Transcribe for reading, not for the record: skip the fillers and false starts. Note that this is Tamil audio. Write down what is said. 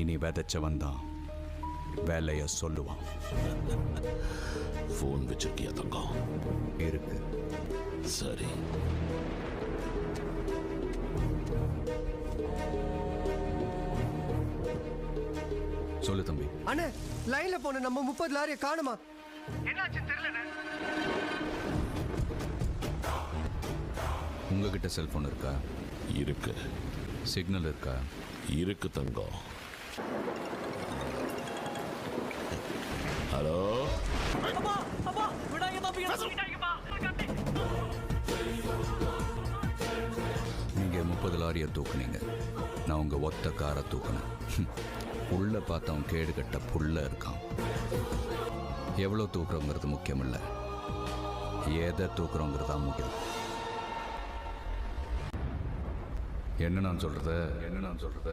இனி விதைச்சவன் தான் வேலைய சொல்லுவான். ஃபோன் வச்சிருக்கியா தங்கம்? இருக்கு. சரி. சொல்லு தம்பி. அண்ணே, லைன்ல போன நம்ம 30 லாரியை காணுமா? என்னாச்சுன்னு தெரியல. உங்ககிட்ட செல்போன் இருக்கா? இருக்கு. சிக்னல் இருக்கா? இருக்கு தங்கம். ஹலோ, நீங்க 30 லாரியை தூக்குனீங்க, நான் உங்க ஒத்த காரை தூக்குனேன். உள்ள பார்த்தவன் கேடு கட்ட புள்ள இருக்கான். எவ்வளோ தூக்குறோங்கிறது முக்கியம் இல்லை, எதை தூக்குறோங்கிறது தான் முக்கியம். என்ன நான் சொல்றது?